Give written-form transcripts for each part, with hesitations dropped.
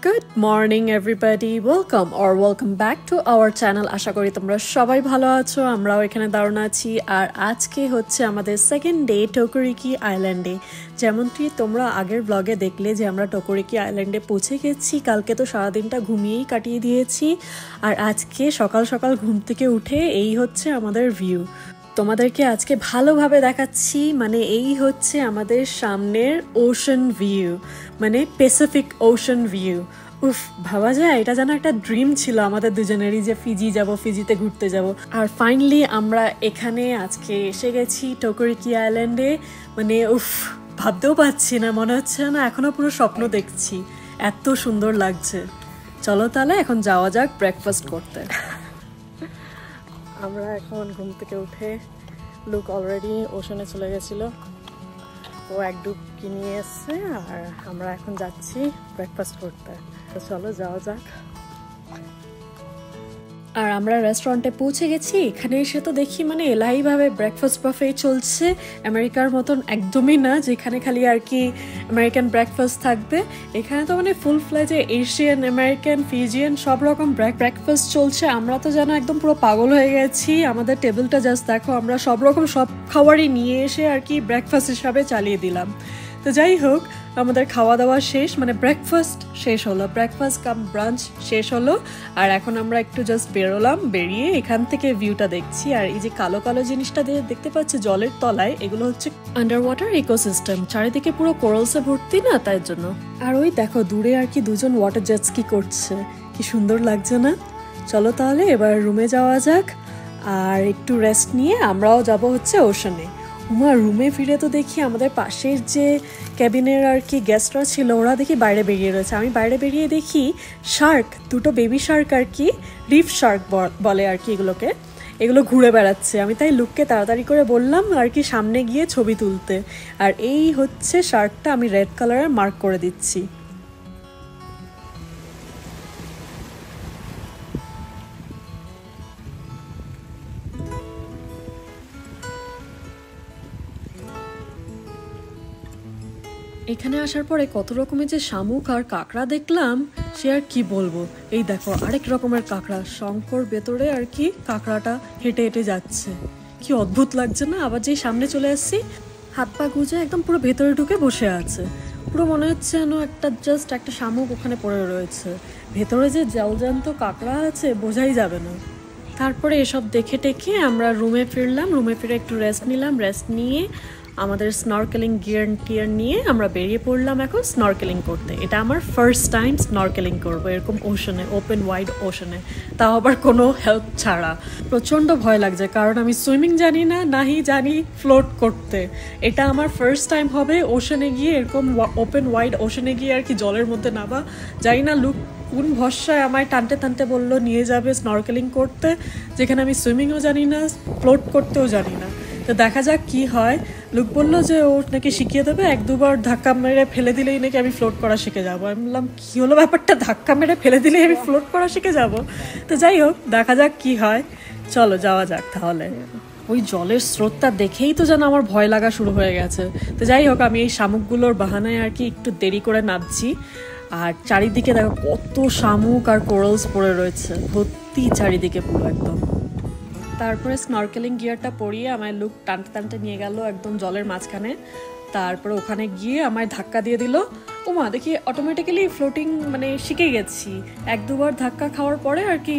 Good morning everybody, welcome back to our channel. আশা করি তোমরা সবাই ভালো আছো, আমরাও এখানে দারুণ আছি। আর আজকে হচ্ছে আমাদের সেকেন্ড ডে টোকরিকি আইল্যান্ডে। যেমনটি তোমরা আগের ব্লগে দেখলে যে আমরা টোকরিকি আইল্যান্ডে পৌঁছে গেছি। কালকে তো সারাদিনটা ঘুমিয়েই কাটিয়ে দিয়েছি, আর আজকে সকাল সকাল ঘুম থেকে উঠে এই হচ্ছে আমাদের ভিউ। তোমাদেরকে আজকে ভালোভাবে দেখাচ্ছি, মানে এই হচ্ছে আমাদের সামনের ওশান ভিউ, মানে প্যাসিফিক ওশান ভিউ। উফ, ভাবা যায় এটা যেন একটা ড্রিম ছিল আমাদের দুজনেরই যে ফিজি যাব, ফিজিতে ঘুরতে যাব। আর ফাইনালি আমরা এখানে আজকে এসে গেছি টোকরিকি আইল্যান্ডে। মানে উফ, ভাবতেও পাচ্ছি না, মনে হচ্ছে না এখনো পুরো স্বপ্ন দেখছি, এত সুন্দর লাগছে। চলো তাহলে এখন যাওয়া যাক ব্রেকফাস্ট করতে। আমরা এখন ঘুম থেকে উঠে লুক অলরেডি ওশানে চলে গেছিল, ও এক ডুব কিনে এসছে, আর আমরা এখন যাচ্ছি ব্রেকফাস্ট করতে। তো চলো যাওয়া যাক। আর আমরা রেস্টুরেন্টে পৌঁছে গেছি। এখানে এসে তো দেখি মানে এলাহিভাবে ব্রেকফাস্ট বাফে চলছে, আমেরিকার মতন একদমই না যেখানে খালি আর কি আমেরিকান ব্রেকফাস্ট থাকবে। এখানে তো মানে ফুল ফ্লেজে এশিয়ান, আমেরিকান, ফিজিয়ান সব রকম ব্রেকফাস্ট চলছে। আমরা তো যেন একদম পুরো পাগল হয়ে গেছি। আমাদের টেবিলটা জাস্ট দেখো, আমরা সব রকম সব খাবারই নিয়ে এসে আর কি ব্রেকফাস্ট হিসাবে চালিয়ে দিলাম। তো যাই হোক, আমাদের খাওয়া দাওয়া শেষ, মানে ব্রেকফাস্ট শেষ হলো, ব্রেকফাস্ট কাম ব্রাঞ্চ শেষ হলো। আর এখন আমরা একটু জাস্ট বেরোলাম, বেরিয়ে এখান থেকে ভিউটা দেখছি। আর এই যে কালো কালো জিনিসটা দেখতে পাচ্ছি জলের তলায়, এগুলো হচ্ছে আন্ডার ওয়াটার ইকোসিস্টেম। চারিদিকে পুরো কোরালসে ভর্তি না, তাই জন্য। আর ওই দেখো দূরে আর কি দুজন ওয়াটার জেট স্কি করছে, কি সুন্দর লাগছে না? চলো তাহলে এবার রুমে যাওয়া যাক, আর একটু রেস্ট নিয়ে আমরাও যাব হচ্ছে ওশানে। রুমে ফিরে তো দেখি আমাদের পাশের যে ক্যাবিনের আর কি গেস্টরা ছিল, ওরা দেখি বাইরে বেরিয়ে রয়েছে। আমি বাইরে বেরিয়ে দেখি শার্ক, দুটো বেবি শার্ক আর কি, রিফ শার্ক বলে আর কি এগুলোকে, এগুলো ঘুরে বেড়াচ্ছে। আমি তাই লুককে তাড়াতাড়ি করে বললাম আর কি সামনে গিয়ে ছবি তুলতে। আর এই হচ্ছে শার্কটা, আমি রেড কালারের মার্ক করে দিচ্ছি। এখানে আসার পরে কত রকমের যে শামুক আর কাঁকড়া দেখলাম, সে আর কি বলবো। এই দেখো আরেক রকমের কাঁকড়া, শঙ্কর ভেতরে আর কি কাঁকড়াটা হেঁটে হেঁটে যাচ্ছে, কি অদ্ভুত লাগছে না? আবার যেই সামনে চলে আসছি, হাত পা গুজে একদম পুরো ভেতরে ঢুকে বসে আছে। পুরো মনে হচ্ছে যেন একটা জাস্ট একটা শামুক ওখানে পড়ে রয়েছে, ভেতরে যে জলজান্ত কাঁকড়া আছে বোঝাই যাবে না। তারপরে এসব দেখে টেখে আমরা রুমে ফিরলাম। রুমে ফিরে একটু রেস্ট নিলাম, রেস্ট নিয়ে আমাদের স্নরকেলিং গিয়ার নিয়ে আমরা বেরিয়ে পড়লাম এখন স্নরকেলিং করতে। এটা আমার ফার্স্ট টাইম স্নরকেলিং করবো এরকম ওশানে, ওপেন ওয়াইড ওশানে, তাও আবার কোনো হেল্প ছাড়া। প্রচণ্ড ভয় লাগছে, কারণ আমি সুইমিং জানি না, নাহি জানি ফ্লোট করতে। এটা আমার ফার্স্ট টাইম হবে ওশানে গিয়ে, এরকম ওপেন ওয়াইড ওশানে গিয়ে আর কি জলের মধ্যে নামা। জানি না লুক কোন ভরসায় আমায় টানতে টানতে বললো নিয়ে যাবে স্নরকেলিং করতে, যেখানে আমি সুইমিংও জানি না, ফ্লোট করতেও জানি না। তো দেখা যাক কি হয়। লুক বললো যে ও নাকি শিখিয়ে দেবে, এক দুবার ধাক্কা মেরে ফেলে দিলেই নাকি আমি ফ্লোট করা শিখে যাবো। আমি বললাম কি হলো ব্যাপারটা, ধাক্কা মেরে ফেলে দিলেই আমি ফ্লোট করা শিখে যাব? তো যাই হোক, দেখা যাক কি হয়। চলো যাওয়া যাক তাহলে। ওই জলের স্রোতটা দেখেই তো যেন আমার ভয় লাগা শুরু হয়ে গেছে। তো যাই হোক, আমি এই শামুকগুলোর বাহানায় আর কি একটু দেরি করে নামছি। আর চারিদিকে দেখো কত শামুক আর কোরালস পড়ে রয়েছে, ভর্তি চারিদিকে পুরো একদম। তারপরে স্নরকেলিং গিয়ারটা পরিয়ে আমায় লুক টানতে টানতে নিয়ে গেল একদম জলের মাঝখানে। তারপরে ওখানে গিয়ে আমায় ধাক্কা দিয়ে দিল। ওমা, দেখি অটোমেটিক্যালি ফ্লোটিং মানে শিখে গেছি। এক দুবার ধাক্কা খাওয়ার পরে আর কি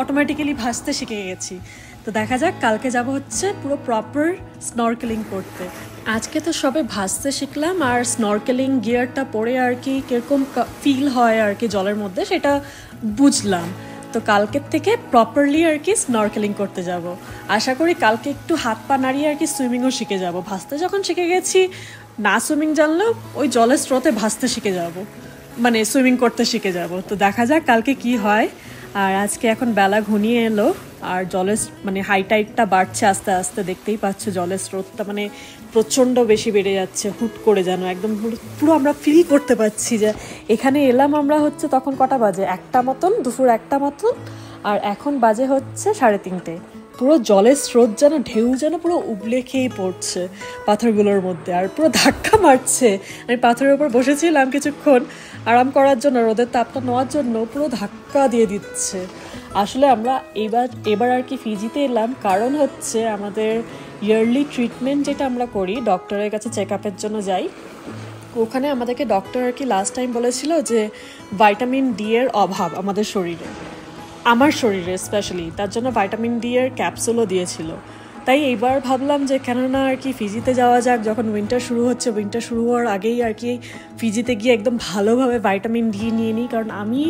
অটোমেটিক্যালি ভাসতে শিখে গেছি। তো দেখা যাক, কালকে যাব হচ্ছে পুরো প্রপার স্নরকেলিং করতে। আজকে তো সবে ভাসতে শিখলাম, আর স্নরকেলিং গিয়ারটা পরে আর কি কিরকম ফিল হয় আর কি জলের মধ্যে সেটা বুঝলাম। তো কালকের থেকে প্রপারলি আর কি স্নরকেলিং করতে যাব। আশা করি কালকে একটু হাত পা নাড়িয়ে আর কি সুইমিংও শিখে যাব। ভাসতে যখন শিখে গেছি, না সুইমিং জানলেও ওই জলের স্রোতে ভাসতে শিখে যাব, মানে সুইমিং করতে শিখে যাব। তো দেখা যাক কালকে কি হয়। আর আজকে এখন বেলা ঘনিয়ে এলো, আর জলের মানে হাই টাইডটা বাড়ছে আস্তে আস্তে, দেখতেই পাচ্ছ জলের স্রোতটা মানে প্রচণ্ড বেশি বেড়ে যাচ্ছে হুট করে, যেন একদম পুরো আমরা ফিল করতে পারছি যে এখানে এলাম আমরা হচ্ছে তখন কটা বাজে, 1টা মতন, দুপুর 1টা মতন, আর এখন বাজে হচ্ছে 3:30। পুরো জলের স্রোত যেন ঢেউ যেন পুরো উবলে খেয়ে পড়ছে পাথরগুলোর মধ্যে, আর পুরো ধাক্কা মারছে। আমি পাথরের উপর বসেছিলাম কিছুক্ষণ আরাম করার জন্য, রোদের তাপটা নেওয়ার জন্য, পুরো ধাক্কা দিয়ে দিচ্ছে। আসলে আমরা এবার আর কি ফিজিতে এলাম কারণ হচ্ছে আমাদের ইয়ারলি ট্রিটমেন্ট যেটা আমরা করি, ডক্টরের কাছে চেক আপের জন্য যাই। ওখানে আমাদেরকে ডক্টর আর কি লাস্ট টাইম বলেছিল যে ভাইটামিন ডি এর অভাব আমাদের শরীরে, আমার শরীরে স্পেশালি, তার জন্য ভাইটামিন ডি এর ক্যাপসুলও দিয়েছিল। তাই এইবার ভাবলাম যে কেননা আর কি ফিজিতে যাওয়া যাক, যখন উইন্টার শুরু হচ্ছে, উইন্টার শুরু হওয়ার আগেই আর কি ফিজিতে গিয়ে একদম ভালোভাবে ভাইটামিন ডি নিয়ে নিই। কারণ আমি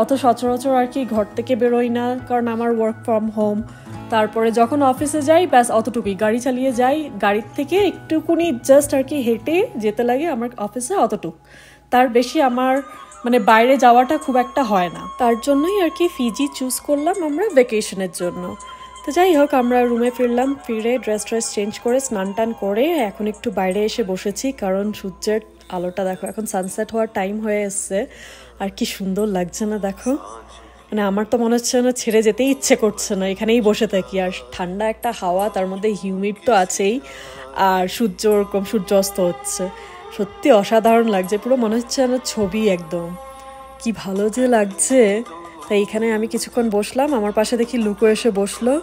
অত সচরাচর আর কি ঘর থেকে বেরোই না, কারণ আমার ওয়ার্ক ফ্রম হোম। তারপরে যখন অফিসে যাই ব্যাস অতটুকুই, গাড়ি চালিয়ে যাই, গাড়ির থেকে একটুকুনি জাস্ট আর কি হেঁটে যেতে লাগে আমার অফিসে, অতটুক, তার বেশি আমার মানে বাইরে যাওয়াটা খুব একটা হয় না। তার জন্যই আর কি ফিজি চুজ করলাম আমরা ভ্যাকেশনের জন্য। তো যাই হোক, আমরা রুমে ফিরলাম, ফিরে ড্রেস চেঞ্জ করে স্নান টান করে এখন একটু বাইরে এসে বসেছি, কারণ সূর্যের আলোটা দেখো, এখন সানসেট হওয়ার টাইম হয়ে এসছে। আর কি সুন্দর লাগছে না দেখো, মানে আমার তো মনে হচ্ছে না ছেড়ে যেতেই ইচ্ছে করছে না, এখানেই বসে থাকি। আর ঠান্ডা একটা হাওয়া, তার মধ্যে হিউমিড তো আছেই, আর সূর্য ওরকম সূর্যাস্ত হচ্ছে, সত্যি অসাধারণ লাগছে, পুরো মনে হচ্ছে না ছবি একদম, কি ভালো যে লাগছে। তাই এখানে আমি কিছুক্ষণ বসলাম, আমার পাশে দেখি লুকো এসে বসলো।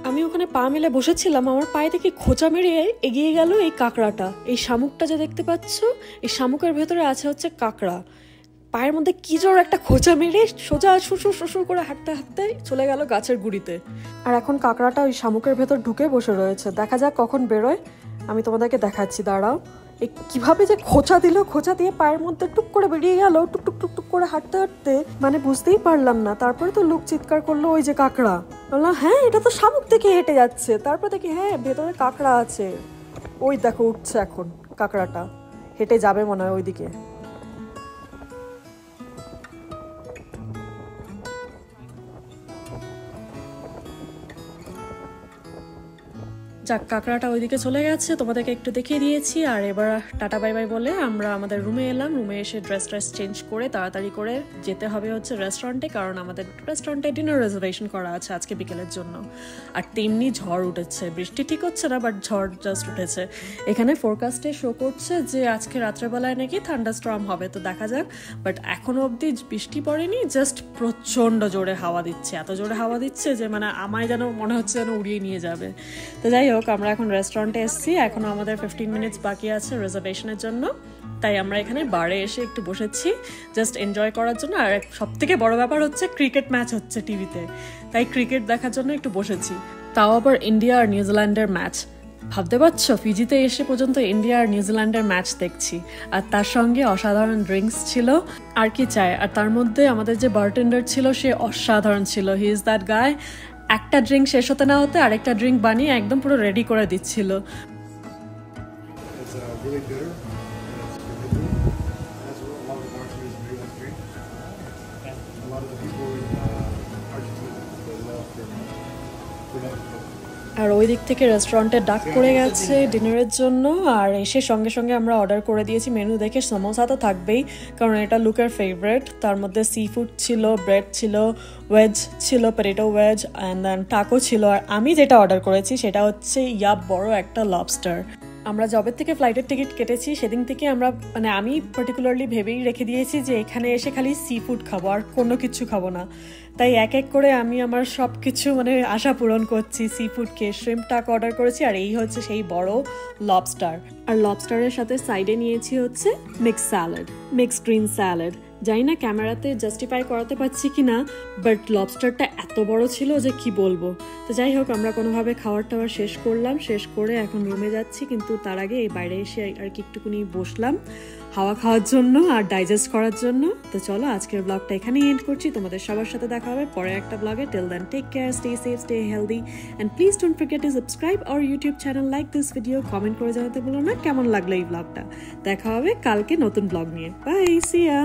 আমি ওখানে পা মেলে বসেছিলাম, আমার পায়ে থেকে খোঁচা মেরে এগিয়ে গেল এই কাঁকড়াটা। এই শামুকটা যে দেখতে পাচ্ছ, এই শামুকের ভেতরে আছে হচ্ছে কাঁকড়া। পায়ের মধ্যে কি জোর একটা খোঁচা মেরে সোজা শ্বশুর করে হাঁটতে হাঁটতে চলে গেল গাছের গুড়িতে। আর এখন কাঁকড়াটা ওই শামুকের ভেতর ঢুকে বসে রয়েছে, দেখা যাক কখন বেরোয়। আমি তোমাদেরকে দেখাচ্ছি, দাঁড়াও। এই কিভাবে যে খোঁচা দিল, খোঁচা দিয়ে পায়ের মধ্যে টুক করে বেরিয়ে গেল, টুক করে হাঁটতে হাঁটতে, মানে বুঝতেই পারলাম না। তারপরে তো লোক চিৎকার করলো, ওই যে কাঁকড়া। বললাম হ্যাঁ এটা তো শামুক থেকে হেঁটে যাচ্ছে। তারপর দেখি হ্যাঁ ভেতরে কাঁকড়া আছে, ওই দেখো উঠছে এখন কাঁকড়াটা, হেঁটে যাবে মনে হয় ওইদিকে। যাক, কাঁকড়াটা ওইদিকে চলে গেছে, তোমাদেরকে একটু দেখিয়ে দিয়েছি। আর এবার টাটা বাই বাই বলে আমরা আমাদের রুমে এলাম। রুমে এসে ড্রেস চেঞ্জ করে তাড়াতাড়ি করে যেতে হবে হচ্ছে রেস্টুরেন্টে, কারণ আমাদের রেস্টুরেন্টে ডিনার রিজার্ভেশন করা আছে আজকে বিকেলের জন্য। আর তেমনি ঝড় উঠেছে, বৃষ্টি ঠিক হচ্ছে না, বাট ঝড় জাস্ট উঠেছে। এখানে ফোরকাস্টে শো করছে যে আজকে রাত্রেবেলায় নাকি থান্ডারস্টর্ম হবে, তো দেখা যাক। বাট এখনো অবধি বৃষ্টি পড়েনি, জাস্ট প্রচণ্ড জোরে হাওয়া দিচ্ছে, এত জোরে হাওয়া দিচ্ছে যে মানে আমায় যেন মনে হচ্ছে যেন উড়িয়ে নিয়ে যাবে। তো যাই হোক, আমরা এখন রেস্টুরেন্টে এসেছি, এখনো আমাদের 15 মিনিটস বাকি আছে রিজার্ভেশনের জন্য। তাই আমরা এখানে বারে এসে একটু বসেছি জাস্ট এনজয় করার জন্য। আর সব থেকে বড় ব্যাপার হচ্ছে ক্রিকেট ম্যাচ হচ্ছে টিভিতে, তাই ক্রিকেট দেখার জন্য একটু বসেছি। তাও আবার ইন্ডিয়া আর নিউজিল্যান্ডের ম্যাচ, ভাবতে পারছো ফিজিতে এসে পর্যন্ত ইন্ডিয়া আর নিউজিল্যান্ডের ম্যাচ দেখছি। আর তার সঙ্গে অসাধারণ ড্রিঙ্কস ছিল, আর কি চাই। আর তার মধ্যে আমাদের যে বারটেন্ডার ছিল সে অসাধারণ ছিল, হি ইজ দ্যাট গায়। একটা ড্রিঙ্ক শেষ হতে না হতে আরেকটা ড্রিঙ্ক বানিয়ে একদম পুরো রেডি করে দিচ্ছিল। আর ওই দিক থেকে রেস্টুরেন্টে ডাক পড়ে গেছে ডিনারের জন্য। আর এসে সঙ্গে সঙ্গে আমরা অর্ডার করে দিয়েছি। মেনু দেখে সমোসা তো থাকবেই, কারণ এটা লুকের ফেভারিট। তার মধ্যে সি ফুড ছিল, ব্রেড ছিল, ওয়েজ ছিল, potato wedge, and then taco ছিল। আর আমি যেটা অর্ডার করেছি সেটা হচ্ছে বড় একটা লবস্টার। আমরা জবের থেকে ফ্লাইটের টিকিট কেটেছি সেদিন থেকে আমরা মানে আমি পার্টিকুলারলি ভেবেই রেখে দিয়েছি যে এখানে এসে খালি সি ফুড খাবো, আর কোনো কিছু খাবো না। তাই এক এক করে আমি আমার সব কিছু মানে আশা পূরণ করছি। সি ফুড খেয়ে শ্রিম্প টাক অর্ডার করেছি, আর এই হচ্ছে সেই বড় লবস্টার। আর লবস্টারের সাথে সাইডে নিয়েছি হচ্ছে মিক্স গ্রিন স্যালাড। জানি না ক্যামেরাতে জাস্টিফাই করাতে পারছি কি না, বাট লবস্টারটা এত বড় ছিল যে কি বলবো। তো যাই হোক, আমরা কোনোভাবে খাওয়ার টাওয়ার শেষ করলাম, শেষ করে এখন রুমে যাচ্ছি। কিন্তু তার আগে এই বাইরে এসে আর কি একটুকুনি বসলাম হাওয়া খাওয়ার জন্য আর ডাইজেস্ট করার জন্য। তো চলো আজকের ব্লগটা এখানেই এন্ড করছি। তোমাদের সবার সাথে দেখা হবে পরের একটা ব্লগে। Till then take care, stay safe, stay healthy, and please don't forget to subscribe our YouTube channel, like this video, comment করে জানাতে ভুলো না কেমন লাগলো এই ব্লগটা। দেখা হবে কালকে নতুন ব্লগ নিয়ে। বাই, সি ইয়া।